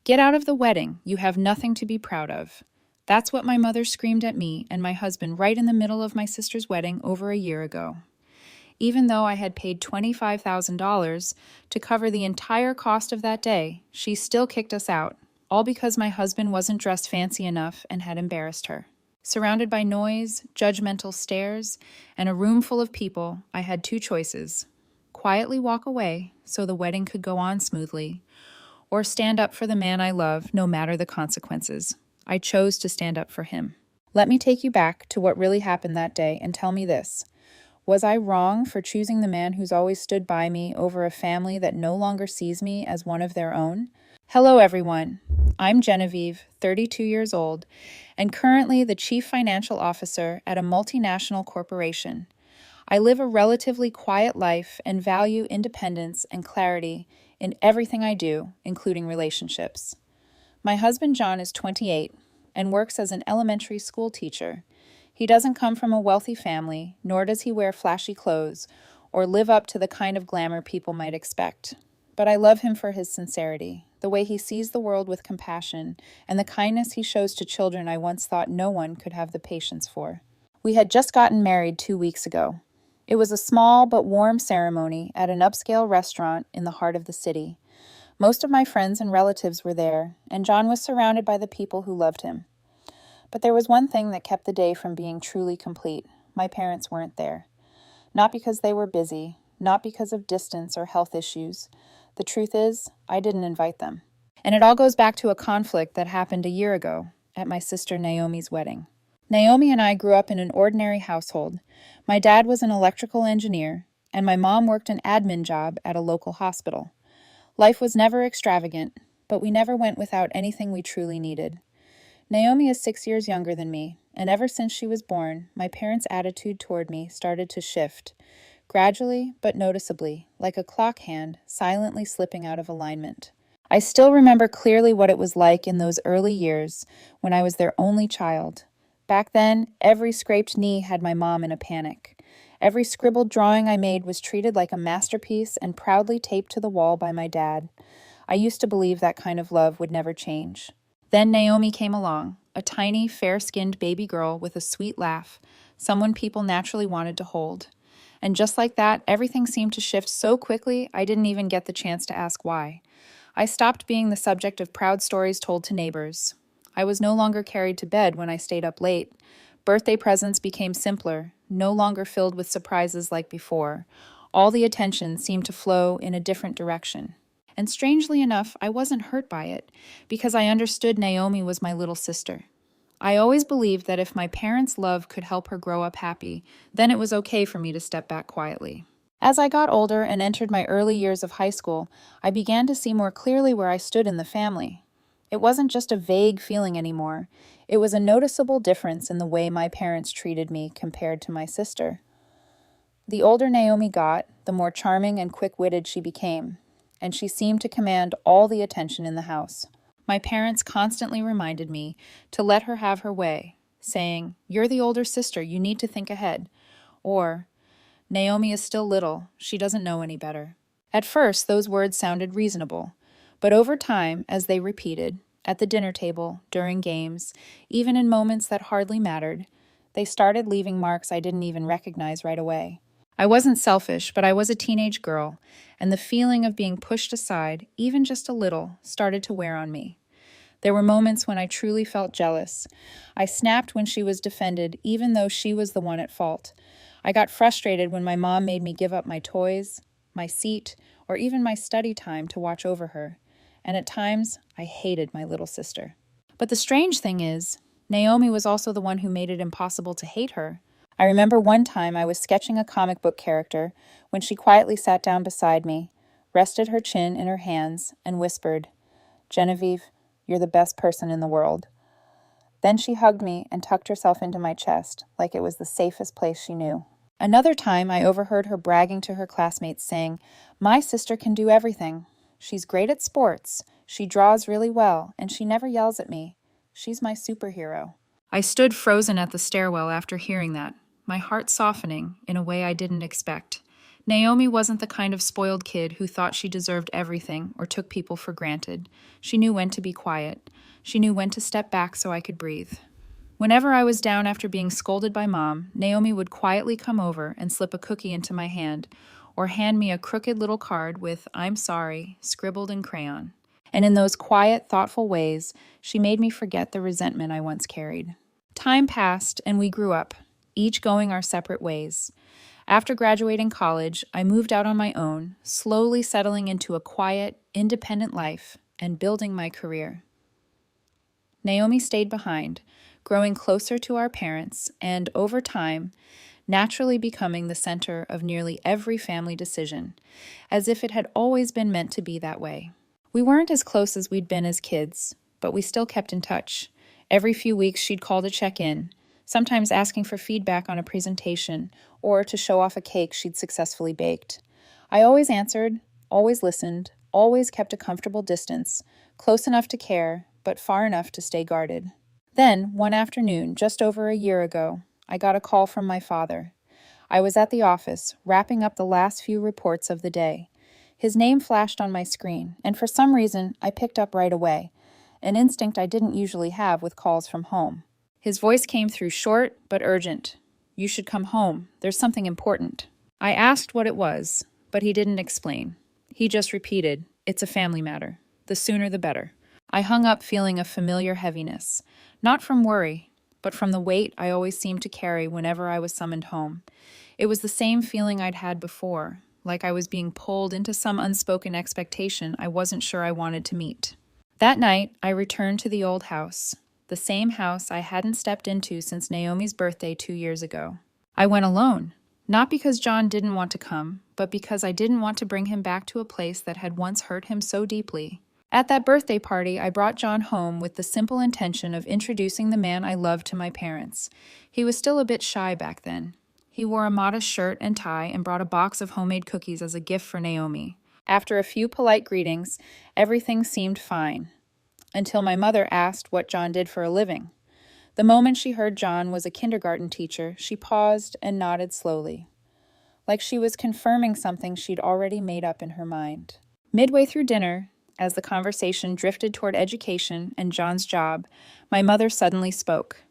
"Get out of the wedding. You have nothing to be proud of." That's what my mother screamed at me and my husband right in the middle of my sister's wedding over a year ago. Even though I had paid $25,000 to cover the entire cost of that day, she still kicked us out, all because my husband wasn't dressed fancy enough and had embarrassed her. Surrounded by noise, judgmental stares, and a room full of people, I had two choices: quietly walk away so the wedding could go on smoothly, or stand up for the man I love no matter the consequences. I chose to stand up for him. Let me take you back to what really happened that day and tell me this. Was I wrong for choosing the man who's always stood by me over a family that no longer sees me as one of their own? Hello, everyone. I'm Genevieve, 32 years old, and currently the Chief Financial Officer at a multinational corporation. I live a relatively quiet life and value independence and clarity in everything I do, including relationships. My husband John is 28 and works as an elementary school teacher. He doesn't come from a wealthy family, nor does he wear flashy clothes or live up to the kind of glamour people might expect. But I love him for his sincerity, the way he sees the world with compassion, and the kindness he shows to children I once thought no one could have the patience for. We had just gotten married 2 weeks ago. It was a small but warm ceremony at an upscale restaurant in the heart of the city. Most of my friends and relatives were there, and John was surrounded by the people who loved him. But there was one thing that kept the day from being truly complete. My parents weren't there. Not because they were busy, not because of distance or health issues. The truth is, I didn't invite them. And it all goes back to a conflict that happened a year ago at my sister Naomi's wedding. Naomi and I grew up in an ordinary household. My dad was an electrical engineer, and my mom worked an admin job at a local hospital. Life was never extravagant, but we never went without anything we truly needed. Naomi is 6 years younger than me, and ever since she was born, my parents' attitude toward me started to shift, gradually but noticeably, like a clock hand silently slipping out of alignment. I still remember clearly what it was like in those early years when I was their only child. Back then, every scraped knee had my mom in a panic. Every scribbled drawing I made was treated like a masterpiece and proudly taped to the wall by my dad. I used to believe that kind of love would never change. Then Naomi came along, a tiny, fair-skinned baby girl with a sweet laugh, someone people naturally wanted to hold. And just like that, everything seemed to shift so quickly I didn't even get the chance to ask why. I stopped being the subject of proud stories told to neighbors. I was no longer carried to bed when I stayed up late. Birthday presents became simpler, no longer filled with surprises like before. All the attention seemed to flow in a different direction. And strangely enough, I wasn't hurt by it, because I understood Naomi was my little sister. I always believed that if my parents' love could help her grow up happy, then it was okay for me to step back quietly. As I got older and entered my early years of high school, I began to see more clearly where I stood in the family. It wasn't just a vague feeling anymore. It was a noticeable difference in the way my parents treated me compared to my sister. The older Naomi got, the more charming and quick-witted she became, and she seemed to command all the attention in the house. My parents constantly reminded me to let her have her way, saying, "You're the older sister, you need to think ahead," or, "Naomi is still little, she doesn't know any better." At first, those words sounded reasonable, but over time, as they repeated, at the dinner table, during games, even in moments that hardly mattered, they started leaving marks I didn't even recognize right away. I wasn't selfish, but I was a teenage girl, and the feeling of being pushed aside, even just a little, started to wear on me. There were moments when I truly felt jealous. I snapped when she was defended, even though she was the one at fault. I got frustrated when my mom made me give up my toys, my seat, or even my study time to watch over her. And at times, I hated my little sister. But the strange thing is, Naomi was also the one who made it impossible to hate her. I remember one time I was sketching a comic book character when she quietly sat down beside me, rested her chin in her hands, and whispered, "Genevieve, you're the best person in the world." Then she hugged me and tucked herself into my chest, like it was the safest place she knew. Another time I overheard her bragging to her classmates saying, "My sister can do everything. She's great at sports, she draws really well, and she never yells at me. She's my superhero." I stood frozen at the stairwell after hearing that, my heart softening in a way I didn't expect. Naomi wasn't the kind of spoiled kid who thought she deserved everything or took people for granted. She knew when to be quiet. She knew when to step back so I could breathe. Whenever I was down after being scolded by Mom, Naomi would quietly come over and slip a cookie into my hand, or hand me a crooked little card with "I'm sorry" scribbled in crayon. And in those quiet, thoughtful ways, she made me forget the resentment I once carried. Time passed, and we grew up, each going our separate ways. After graduating college, I moved out on my own, slowly settling into a quiet, independent life and building my career. Naomi stayed behind, growing closer to our parents, and over time, naturally becoming the center of nearly every family decision, as if it had always been meant to be that way. We weren't as close as we'd been as kids, but we still kept in touch. Every few weeks, she'd call to check in, sometimes asking for feedback on a presentation or to show off a cake she'd successfully baked. I always answered, always listened, always kept a comfortable distance, close enough to care, but far enough to stay guarded. Then, one afternoon, just over a year ago, I got a call from my father. I was at the office, wrapping up the last few reports of the day. His name flashed on my screen, and for some reason, I picked up right away, an instinct I didn't usually have with calls from home. His voice came through short but urgent. "You should come home. There's something important." I asked what it was, but he didn't explain. He just repeated, "It's a family matter. The sooner the better." I hung up feeling a familiar heaviness, not from worry, but from the weight I always seemed to carry whenever I was summoned home. It was the same feeling I'd had before, like I was being pulled into some unspoken expectation I wasn't sure I wanted to meet. That night, I returned to the old house, the same house I hadn't stepped into since Naomi's birthday 2 years ago. I went alone, not because John didn't want to come, but because I didn't want to bring him back to a place that had once hurt him so deeply. At that birthday party, I brought John home with the simple intention of introducing the man I loved to my parents. He was still a bit shy back then. He wore a modest shirt and tie and brought a box of homemade cookies as a gift for Naomi. After a few polite greetings, everything seemed fine, until my mother asked what John did for a living. The moment she heard John was a kindergarten teacher, she paused and nodded slowly, like she was confirming something she'd already made up in her mind. Midway through dinner, as the conversation drifted toward education and John's job, my mother suddenly spoke.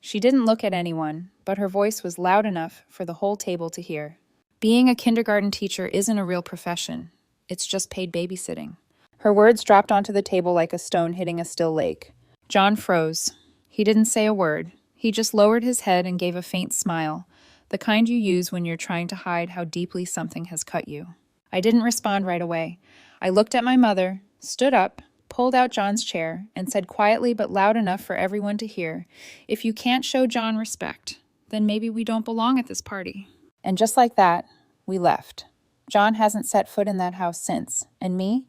She didn't look at anyone, but her voice was loud enough for the whole table to hear. "Being a kindergarten teacher isn't a real profession. It's just paid babysitting." Her words dropped onto the table like a stone hitting a still lake. John froze. He didn't say a word. He just lowered his head and gave a faint smile, the kind you use when you're trying to hide how deeply something has cut you. I didn't respond right away. I looked at my mother, stood up, pulled out John's chair, and said quietly but loud enough for everyone to hear, "If you can't show John respect, then maybe we don't belong at this party." And just like that, we left. John hasn't set foot in that house since, and me?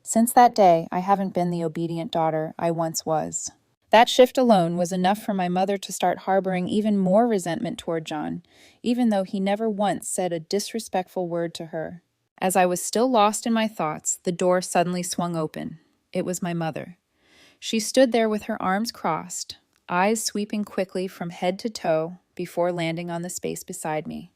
Since that day, I haven't been the obedient daughter I once was. That shift alone was enough for my mother to start harboring even more resentment toward John, even though he never once said a disrespectful word to her. As I was still lost in my thoughts, the door suddenly swung open. It was my mother. She stood there with her arms crossed, eyes sweeping quickly from head to toe before landing on the space beside me.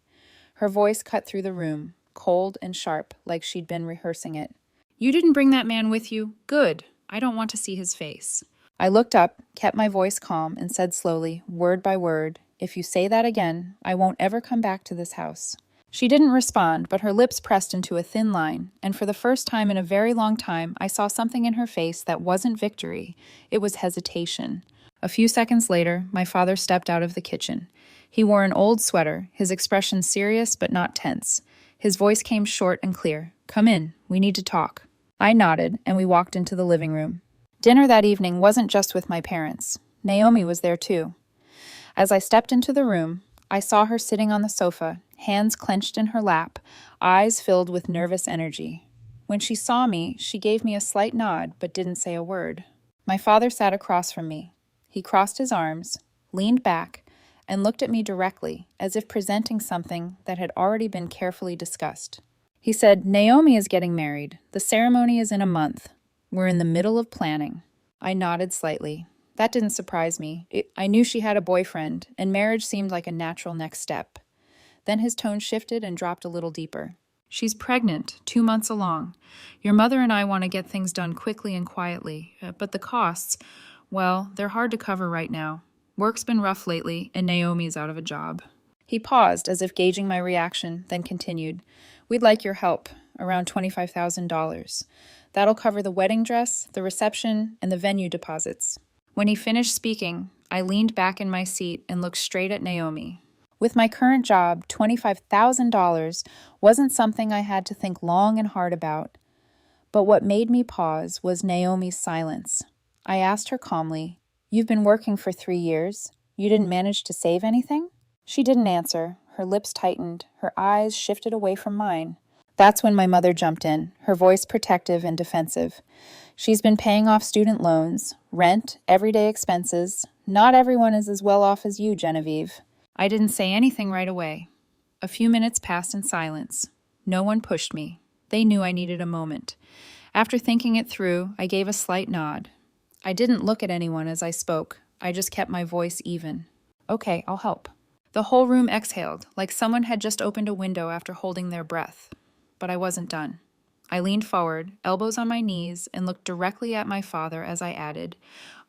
Her voice cut through the room, cold and sharp, like she'd been rehearsing it. "You didn't bring that man with you? Good. I don't want to see his face." I looked up, kept my voice calm, and said slowly, word by word, "If you say that again, I won't ever come back to this house." She didn't respond, but her lips pressed into a thin line, and for the first time in a very long time, I saw something in her face that wasn't victory. It was hesitation. A few seconds later, my father stepped out of the kitchen. He wore an old sweater, his expression serious but not tense. His voice came short and clear. "Come in. We need to talk." I nodded, and we walked into the living room. Dinner that evening wasn't just with my parents. Naomi was there too. As I stepped into the room, I saw her sitting on the sofa, hands clenched in her lap, eyes filled with nervous energy. When she saw me, she gave me a slight nod, but didn't say a word. My father sat across from me. He crossed his arms, leaned back, and looked at me directly, as if presenting something that had already been carefully discussed. He said, "Naomi is getting married. The ceremony is in a month. We're in the middle of planning." I nodded slightly. That didn't surprise me. I knew she had a boyfriend, and marriage seemed like a natural next step. Then his tone shifted and dropped a little deeper. She's pregnant, 2 months along. Your mother and I want to get things done quickly and quietly, but the costs, well, they're hard to cover right now. Work's been rough lately, and Naomi's out of a job. He paused, as if gauging my reaction, then continued. We'd like your help, around $25,000. That'll cover the wedding dress, the reception, and the venue deposits. When he finished speaking, I leaned back in my seat and looked straight at Naomi. With my current job, $25,000 wasn't something I had to think long and hard about. But what made me pause was Naomi's silence. I asked her calmly, You've been working for 3 years. You didn't manage to save anything? She didn't answer. Her lips tightened. Her eyes shifted away from mine. That's when my mother jumped in, her voice protective and defensive. She's been paying off student loans, rent, everyday expenses. Not everyone is as well off as you, Genevieve. I didn't say anything right away. A few minutes passed in silence. No one pushed me. They knew I needed a moment. After thinking it through, I gave a slight nod. I didn't look at anyone as I spoke. I just kept my voice even. Okay, I'll help. The whole room exhaled, like someone had just opened a window after holding their breath. But I wasn't done. I leaned forward, elbows on my knees, and looked directly at my father as I added,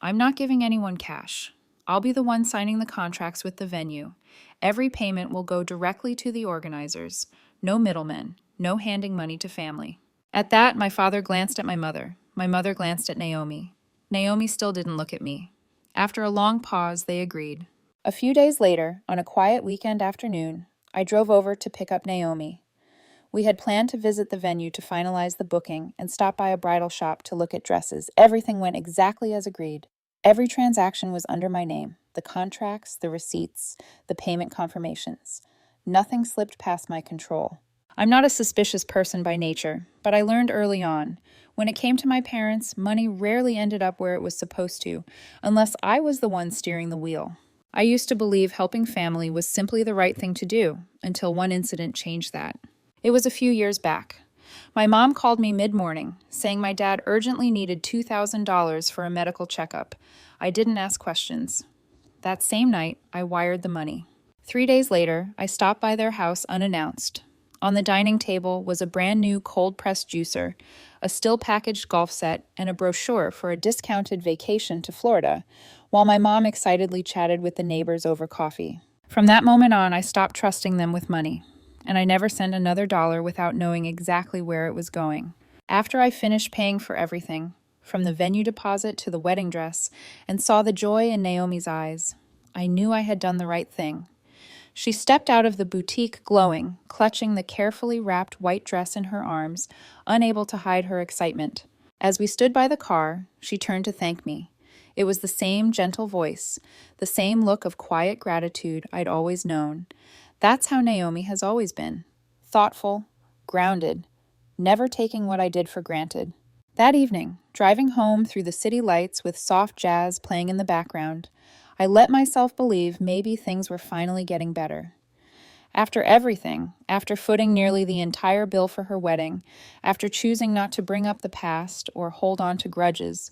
I'm not giving anyone cash. I'll be the one signing the contracts with the venue. Every payment will go directly to the organizers. No middlemen, no handing money to family. At that, my father glanced at my mother. My mother glanced at Naomi. Naomi still didn't look at me. After a long pause, they agreed. A few days later, on a quiet weekend afternoon, I drove over to pick up Naomi. We had planned to visit the venue to finalize the booking and stop by a bridal shop to look at dresses. Everything went exactly as agreed. Every transaction was under my name, the contracts, the receipts, the payment confirmations. Nothing slipped past my control. I'm not a suspicious person by nature, but I learned early on. When it came to my parents, money rarely ended up where it was supposed to, unless I was the one steering the wheel. I used to believe helping family was simply the right thing to do, until one incident changed that. It was a few years back. My mom called me mid-morning, saying my dad urgently needed $2,000 for a medical checkup. I didn't ask questions. That same night, I wired the money. 3 days later, I stopped by their house unannounced. On the dining table was a brand new cold-pressed juicer, a still-packaged golf set, and a brochure for a discounted vacation to Florida, while my mom excitedly chatted with the neighbors over coffee. From that moment on, I stopped trusting them with money, and I never sent another dollar without knowing exactly where it was going. After I finished paying for everything, from the venue deposit to the wedding dress, and saw the joy in Naomi's eyes, I knew I had done the right thing. She stepped out of the boutique glowing, clutching the carefully wrapped white dress in her arms, unable to hide her excitement. As we stood by the car, she turned to thank me. It was the same gentle voice, the same look of quiet gratitude I'd always known. That's how Naomi has always been. Thoughtful, grounded, never taking what I did for granted. That evening, driving home through the city lights with soft jazz playing in the background, I let myself believe maybe things were finally getting better. After everything, after footing nearly the entire bill for her wedding, after choosing not to bring up the past or hold on to grudges,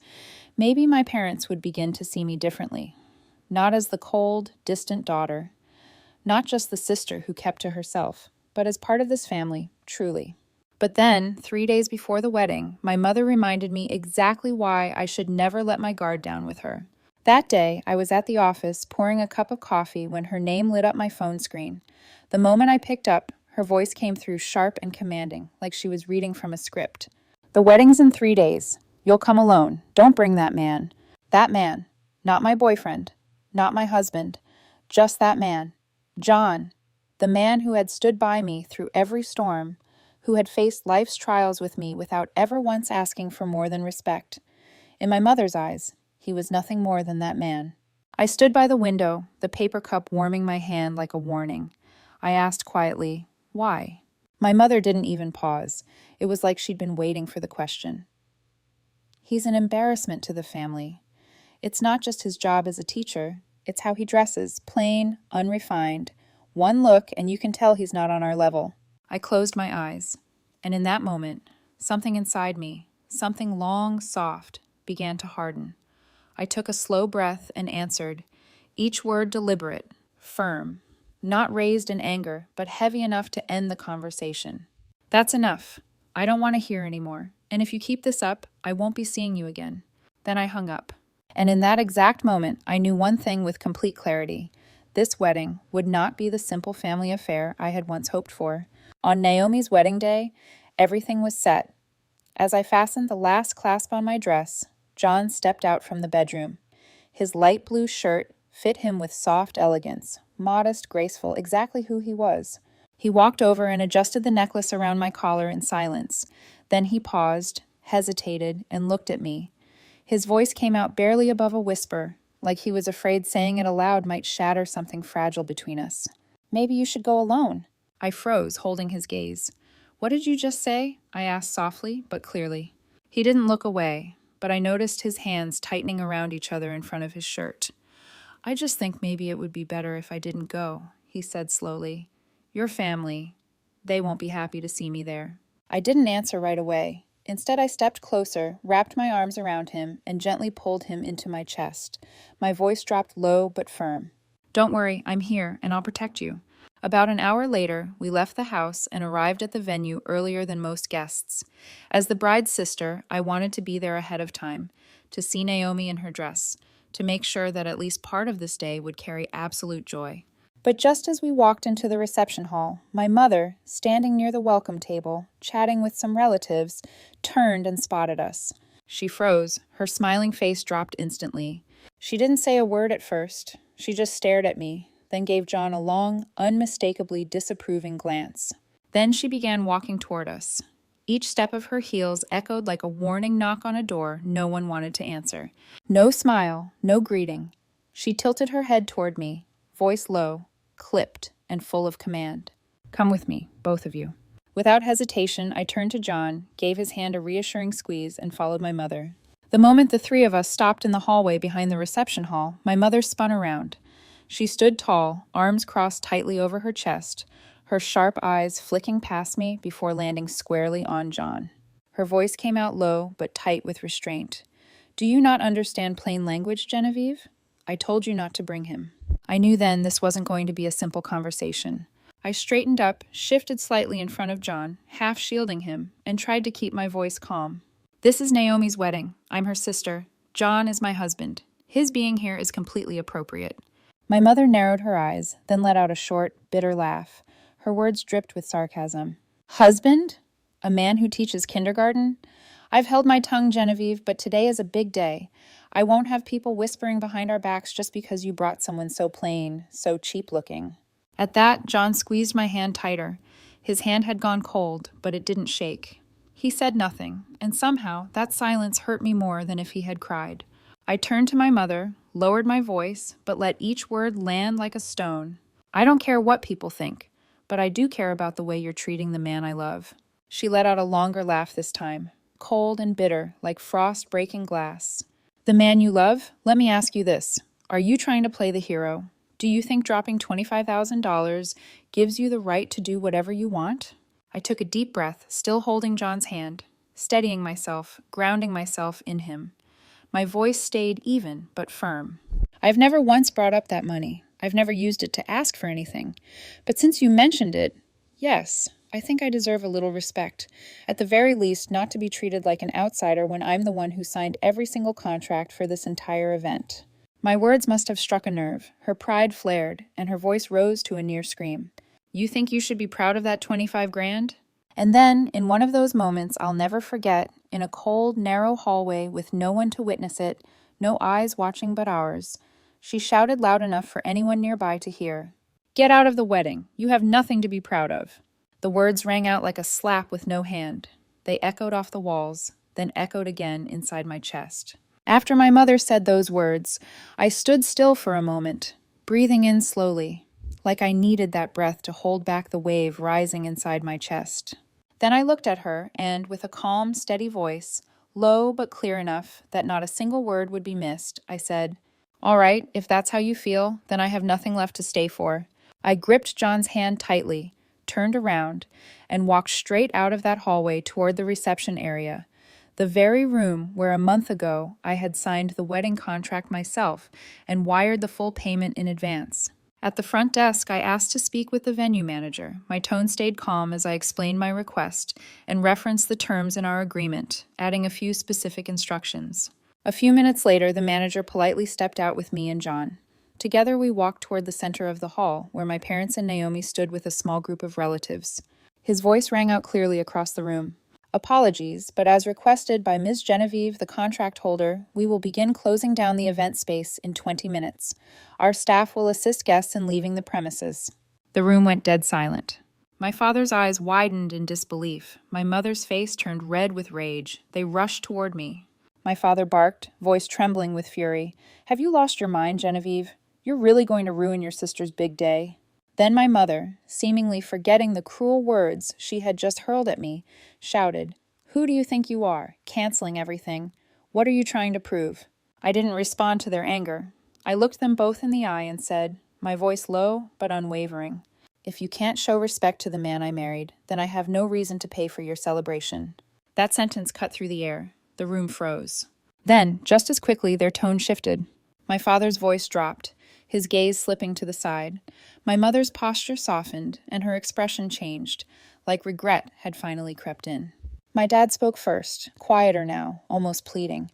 maybe my parents would begin to see me differently. Not as the cold, distant daughter, not just the sister who kept to herself, but as part of this family, truly. But then, 3 days before the wedding, my mother reminded me exactly why I should never let my guard down with her. That day, I was at the office pouring a cup of coffee when her name lit up my phone screen. The moment I picked up, her voice came through sharp and commanding, like she was reading from a script. The wedding's in 3 days. You'll come alone. Don't bring that man. That man. Not my boyfriend. Not my husband. Just that man. John. The man who had stood by me through every storm, who had faced life's trials with me without ever once asking for more than respect. In my mother's eyes, he was nothing more than that man. I stood by the window, the paper cup warming my hand like a warning. I asked quietly, why? My mother didn't even pause. It was like she'd been waiting for the question. He's an embarrassment to the family. It's not just his job as a teacher. It's how he dresses, plain, unrefined. One look and you can tell he's not on our level. I closed my eyes, and in that moment, something inside me, something long, soft, began to harden. I took a slow breath and answered, each word deliberate, firm. not raised in anger, but heavy enough to end the conversation. That's enough. I don't want to hear anymore. And if you keep this up, I won't be seeing you again. Then I hung up. And in that exact moment, I knew one thing with complete clarity. This wedding would not be the simple family affair I had once hoped for. On Naomi's wedding day, everything was set. As I fastened the last clasp on my dress, John stepped out from the bedroom. His light blue shirt fit him with soft elegance, modest, graceful, exactly who he was. He walked over and adjusted the necklace around my collar in silence. Then he paused, hesitated, and looked at me. His voice came out barely above a whisper, like he was afraid saying it aloud might shatter something fragile between us. Maybe you should go alone. I froze, holding his gaze. What did you just say? I asked softly, but clearly. He didn't look away, but I noticed his hands tightening around each other in front of his shirt. I just think maybe it would be better if I didn't go, he said slowly. Your family, they won't be happy to see me there. I didn't answer right away. Instead, I stepped closer, wrapped my arms around him, and gently pulled him into my chest. My voice dropped low but firm. Don't worry, I'm here, and I'll protect you. About an hour later, we left the house and arrived at the venue earlier than most guests. As the bride's sister, I wanted to be there ahead of time, to see Naomi in her dress, to make sure that at least part of this day would carry absolute joy. But just as we walked into the reception hall, my mother, standing near the welcome table, chatting with some relatives, turned and spotted us. She froze. Her smiling face dropped instantly. She didn't say a word at first. She just stared at me, then gave John a long, unmistakably disapproving glance. Then she began walking toward us. Each step of her heels echoed like a warning knock on a door no one wanted to answer. No smile, no greeting. She tilted her head toward me, voice low, clipped, and full of command. Come with me, both of you. Without hesitation, I turned to John, gave his hand a reassuring squeeze, and followed my mother. The moment the three of us stopped in the hallway behind the reception hall, my mother spun around. She stood tall, arms crossed tightly over her chest, her sharp eyes flicking past me before landing squarely on John. Her voice came out low, but tight with restraint. Do you not understand plain language, Genevieve? I told you not to bring him. I knew then this wasn't going to be a simple conversation. I straightened up, shifted slightly in front of John, half shielding him, and tried to keep my voice calm. This is Naomi's wedding. I'm her sister. John is my husband. His being here is completely appropriate. My mother narrowed her eyes, then let out a short, bitter laugh. Her words dripped with sarcasm. Husband? A man who teaches kindergarten? I've held my tongue, Genevieve, but today is a big day. I won't have people whispering behind our backs just because you brought someone so plain, so cheap-looking. At that, John squeezed my hand tighter. His hand had gone cold, but it didn't shake. He said nothing, and somehow that silence hurt me more than if he had cried. I turned to my mother, lowered my voice, but let each word land like a stone. I don't care what people think, but I do care about the way you're treating the man I love. She let out a longer laugh this time, cold and bitter, like frost breaking glass. The man you love? Let me ask you this. Are you trying to play the hero? Do you think dropping $25,000 gives you the right to do whatever you want? I took a deep breath, still holding John's hand, steadying myself, grounding myself in him. My voice stayed even, but firm. I've never once brought up that money. I've never used it to ask for anything. But since you mentioned it, yes, I think I deserve a little respect. At the very least, not to be treated like an outsider when I'm the one who signed every single contract for this entire event. My words must have struck a nerve. Her pride flared, and her voice rose to a near scream. You think you should be proud of that 25 grand? And then, in one of those moments I'll never forget, in a cold, narrow hallway with no one to witness it, no eyes watching but ours, she shouted loud enough for anyone nearby to hear. Get out of the wedding. You have nothing to be proud of. The words rang out like a slap with no hand. They echoed off the walls, then echoed again inside my chest. After my mother said those words, I stood still for a moment, breathing in slowly, like I needed that breath to hold back the wave rising inside my chest. Then I looked at her, and with a calm, steady voice, low but clear enough that not a single word would be missed, I said, All right, if that's how you feel, then I have nothing left to stay for. I gripped John's hand tightly, turned around, and walked straight out of that hallway toward the reception area, the very room where a month ago I had signed the wedding contract myself and wired the full payment in advance. At the front desk, I asked to speak with the venue manager. My tone stayed calm as I explained my request and referenced the terms in our agreement, adding a few specific instructions. A few minutes later, the manager politely stepped out with me and John. Together, we walked toward the center of the hall, where my parents and Naomi stood with a small group of relatives. His voice rang out clearly across the room. Apologies, but as requested by Ms. Genevieve, the contract holder, we will begin closing down the event space in 20 minutes. Our staff will assist guests in leaving the premises. The room went dead silent. My father's eyes widened in disbelief. My mother's face turned red with rage. They rushed toward me. My father barked, voice trembling with fury. "Have you lost your mind, Genevieve? You're really going to ruin your sister's big day." Then my mother, seemingly forgetting the cruel words she had just hurled at me, shouted, "Who do you think you are? Canceling everything. What are you trying to prove?" I didn't respond to their anger. I looked them both in the eye and said, my voice low but unwavering, "If you can't show respect to the man I married, then I have no reason to pay for your celebration." That sentence cut through the air. The room froze. Then, just as quickly, their tone shifted. My father's voice dropped, his gaze slipping to the side. My mother's posture softened, and her expression changed, like regret had finally crept in. My dad spoke first, quieter now, almost pleading.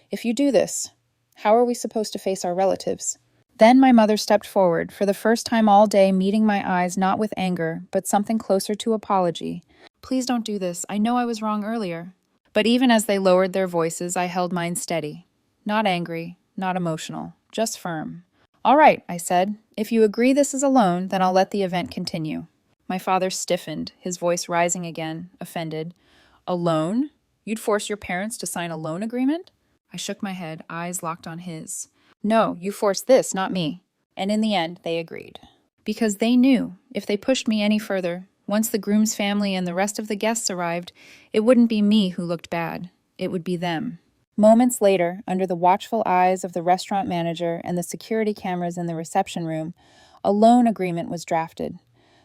"If you do this, how are we supposed to face our relatives?" Then my mother stepped forward, for the first time all day meeting my eyes not with anger, but something closer to apology. "Please don't do this. I know I was wrong earlier." But even as they lowered their voices, I held mine steady. Not angry, not emotional, just firm. "All right," I said. "If you agree this is a loan, then I'll let the event continue." My father stiffened, his voice rising again, offended. "A loan? You'd force your parents to sign a loan agreement?" I shook my head, eyes locked on his. "No, you forced this, not me." And in the end, they agreed. Because they knew, if they pushed me any further, once the groom's family and the rest of the guests arrived, it wouldn't be me who looked bad. It would be them. Moments later, under the watchful eyes of the restaurant manager and the security cameras in the reception room, a loan agreement was drafted.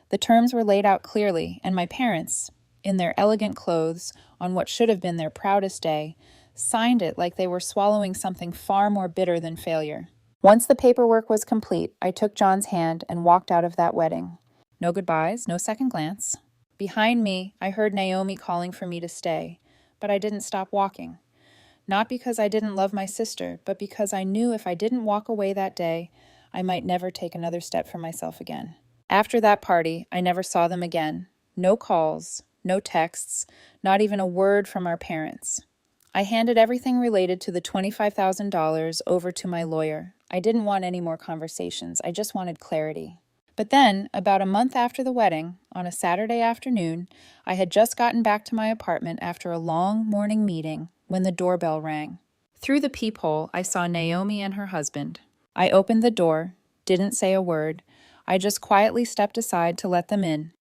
The terms were laid out clearly, and my parents, in their elegant clothes, on what should have been their proudest day, signed it like they were swallowing something far more bitter than failure. Once the paperwork was complete, I took John's hand and walked out of that wedding. No goodbyes, no second glance. Behind me, I heard Naomi calling for me to stay, but I didn't stop walking. Not because I didn't love my sister, but because I knew if I didn't walk away that day, I might never take another step for myself again. After that party, I never saw them again. No calls, no texts, not even a word from our parents. I handed everything related to the $25,000 over to my lawyer. I didn't want any more conversations. I just wanted clarity. But then, about a month after the wedding, on a Saturday afternoon, I had just gotten back to my apartment after a long morning meeting when the doorbell rang. Through the peephole, I saw Naomi and her husband. I opened the door, didn't say a word. I just quietly stepped aside to let them in.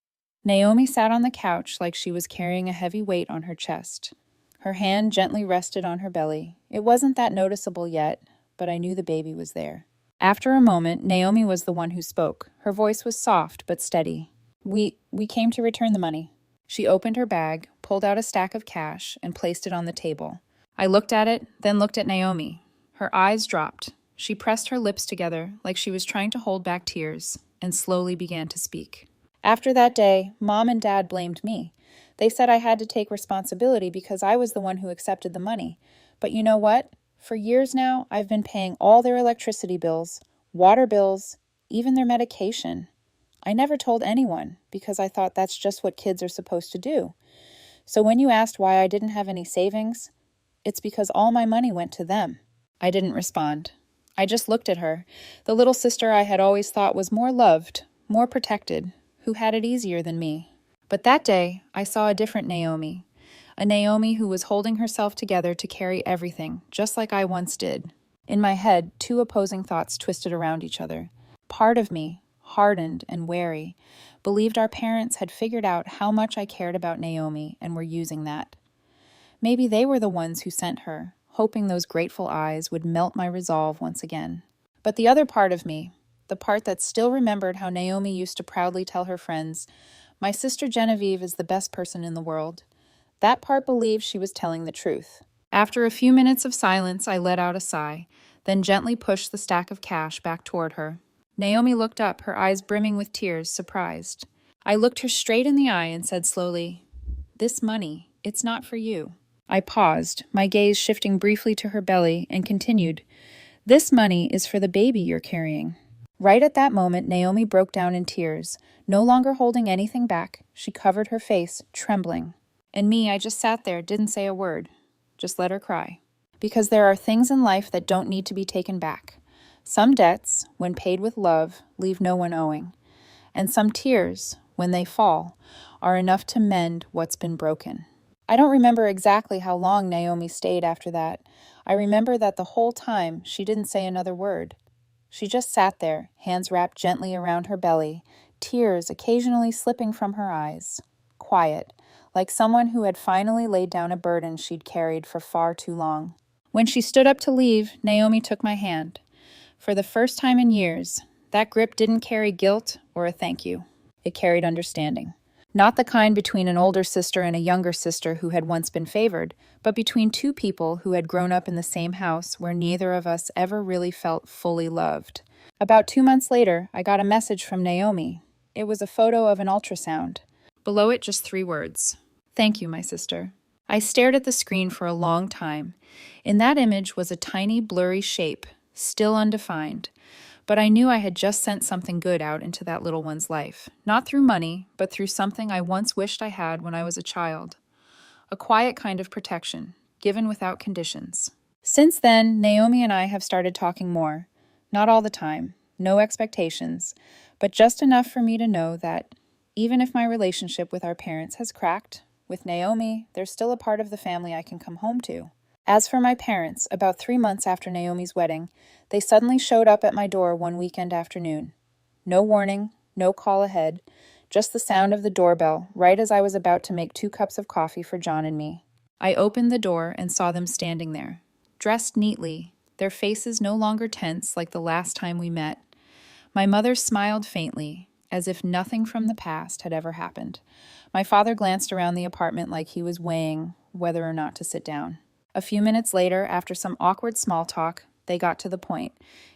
Naomi sat on the couch like she was carrying a heavy weight on her chest. Her hand gently rested on her belly. It wasn't that noticeable yet, but I knew the baby was there. After a moment, Naomi was the one who spoke. Her voice was soft but steady. We came to return the money." She opened her bag, pulled out a stack of cash, and placed it on the table. I looked at it, then looked at Naomi. Her eyes dropped. She pressed her lips together like she was trying to hold back tears, and slowly began to speak. "After that day, Mom and Dad blamed me. They said I had to take responsibility because I was the one who accepted the money. But you know what? For years now, I've been paying all their electricity bills, water bills, even their medication. I never told anyone because I thought that's just what kids are supposed to do. So when you asked why I didn't have any savings, it's because all my money went to them." I didn't respond. I just looked at her, the little sister I had always thought was more loved, more protected, who had it easier than me. But that day, I saw a different Naomi, a Naomi who was holding herself together to carry everything, just like I once did. In my head, two opposing thoughts twisted around each other. Part of me, hardened and wary, believed our parents had figured out how much I cared about Naomi and were using that. Maybe they were the ones who sent her, hoping those grateful eyes would melt my resolve once again. But the other part of me, the part that still remembered how Naomi used to proudly tell her friends, "My sister Genevieve is the best person in the world," that part believed she was telling the truth. After a few minutes of silence, I let out a sigh, then gently pushed the stack of cash back toward her. Naomi looked up, her eyes brimming with tears, surprised. I looked her straight in the eye and said slowly, "This money, it's not for you." I paused, my gaze shifting briefly to her belly, and continued, "This money is for the baby you're carrying." Right at that moment, Naomi broke down in tears. No longer holding anything back, she covered her face, trembling. And me, I just sat there, didn't say a word. Just let her cry. Because there are things in life that don't need to be taken back. Some debts, when paid with love, leave no one owing. And some tears, when they fall, are enough to mend what's been broken. I don't remember exactly how long Naomi stayed after that. I remember that the whole time she didn't say another word. She just sat there, hands wrapped gently around her belly, tears occasionally slipping from her eyes. Quiet, like someone who had finally laid down a burden she'd carried for far too long. When she stood up to leave, Naomi took my hand. For the first time in years, that grip didn't carry guilt or a thank you. It carried understanding. Not the kind between an older sister and a younger sister who had once been favored, but between two people who had grown up in the same house where neither of us ever really felt fully loved. About 2 months later, I got a message from Naomi. It was a photo of an ultrasound. Below it, just 3 words. "Thank you, my sister." I stared at the screen for a long time. In that image was a tiny, blurry shape, still undefined. But I knew I had just sent something good out into that little one's life. Not through money, but through something I once wished I had when I was a child. A quiet kind of protection, given without conditions. Since then, Naomi and I have started talking more. Not all the time, no expectations, but just enough for me to know that even if my relationship with our parents has cracked, with Naomi, there's still a part of the family I can come home to. As for my parents, about 3 months after Naomi's wedding, they suddenly showed up at my door one weekend afternoon. No warning, no call ahead, just the sound of the doorbell right as I was about to make 2 cups of coffee for John and me. I opened the door and saw them standing there, dressed neatly, their faces no longer tense like the last time we met. My mother smiled faintly, as if nothing from the past had ever happened. My father glanced around the apartment like he was weighing whether or not to sit down. A few minutes later, after some awkward small talk, they got to the point.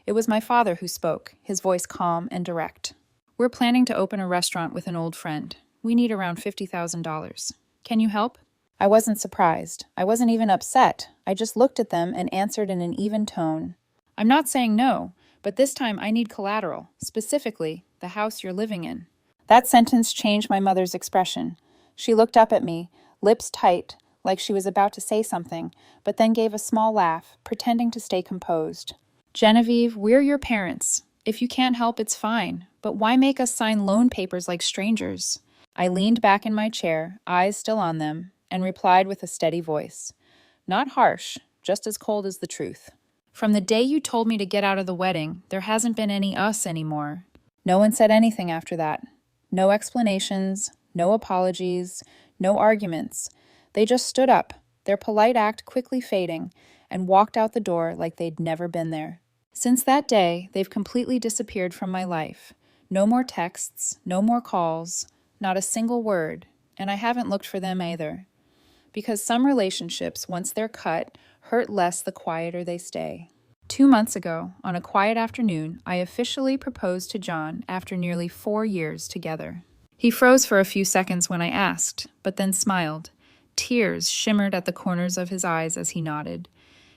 It was my father who spoke, his voice calm and direct. "We're planning to open a restaurant with an old friend. We need around $50,000. Can you help?" I wasn't surprised. I wasn't even upset. I just looked at them and answered in an even tone. "I'm not saying no, but this time I need collateral, specifically the house you're living in." That sentence changed my mother's expression. She looked up at me, lips tight, like she was about to say something, but then gave a small laugh, pretending to stay composed. "Genevieve, we're your parents. If you can't help, it's fine. But why make us sign loan papers like strangers?" I leaned back in my chair, eyes still on them, and replied with a steady voice. Not harsh, just as cold as the truth. "From the day you told me to get out of the wedding, there hasn't been any us anymore." No one said anything after that. No explanations, no apologies, no arguments. They just stood up, their polite act quickly fading, and walked out the door like they'd never been there. Since that day, they've completely disappeared from my life. No more texts, no more calls, not a single word, and I haven't looked for them either. Because some relationships, once they're cut, hurt less the quieter they stay. 2 months ago, on a quiet afternoon, I officially proposed to John after nearly 4 years together. He froze for a few seconds when I asked, but then smiled. Tears shimmered at the corners of his eyes as he nodded.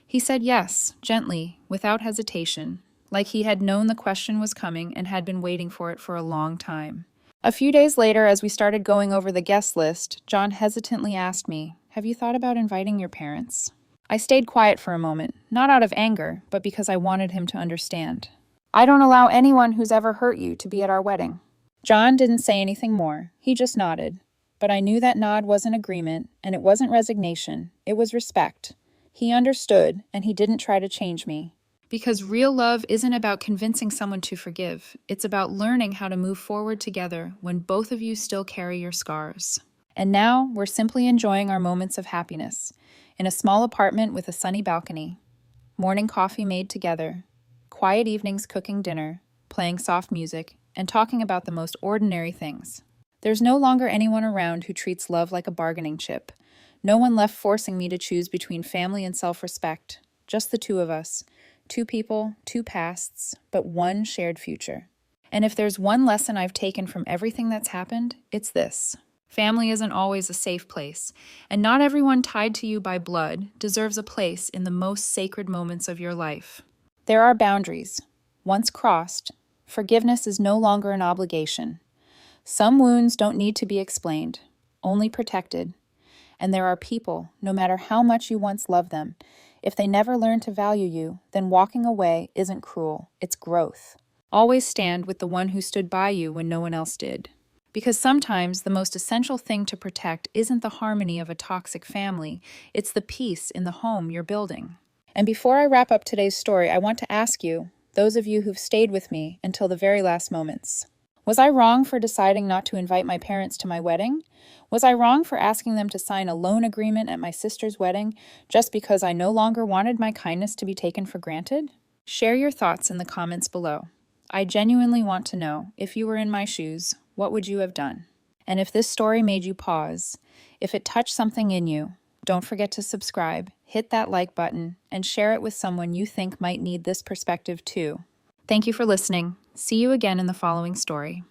He said yes, gently, without hesitation, like he had known the question was coming and had been waiting for it for a long time. A few days later, as we started going over the guest list, John hesitantly asked me, "Have you thought about inviting your parents?" I stayed quiet for a moment, not out of anger, but because I wanted him to understand. "I don't allow anyone who's ever hurt you to be at our wedding." John didn't say anything more. He just nodded. But I knew that nod wasn't agreement, and it wasn't resignation. It was respect. He understood, and he didn't try to change me. Because real love isn't about convincing someone to forgive. It's about learning how to move forward together when both of you still carry your scars. And now, we're simply enjoying our moments of happiness. In a small apartment with a sunny balcony. Morning coffee made together. Quiet evenings cooking dinner, playing soft music, and talking about the most ordinary things. There's no longer anyone around who treats love like a bargaining chip. No one left forcing me to choose between family and self-respect. Just the 2 of us. 2 people, 2 pasts, but one shared future. And if there's one lesson I've taken from everything that's happened, it's this. Family isn't always a safe place, and not everyone tied to you by blood deserves a place in the most sacred moments of your life. There are boundaries. Once crossed, forgiveness is no longer an obligation. Some wounds don't need to be explained, only protected. And there are people, no matter how much you once loved them, if they never learn to value you, then walking away isn't cruel, it's growth. Always stand with the one who stood by you when no one else did. Because sometimes the most essential thing to protect isn't the harmony of a toxic family, it's the peace in the home you're building. And before I wrap up today's story, I want to ask you, those of you who've stayed with me until the very last moments, was I wrong for deciding not to invite my parents to my wedding? Was I wrong for asking them to sign a loan agreement at my sister's wedding just because I no longer wanted my kindness to be taken for granted? Share your thoughts in the comments below. I genuinely want to know, if you were in my shoes, what would you have done? And if this story made you pause, if it touched something in you, don't forget to subscribe, hit that like button, and share it with someone you think might need this perspective too. Thank you for listening. See you again in the following story.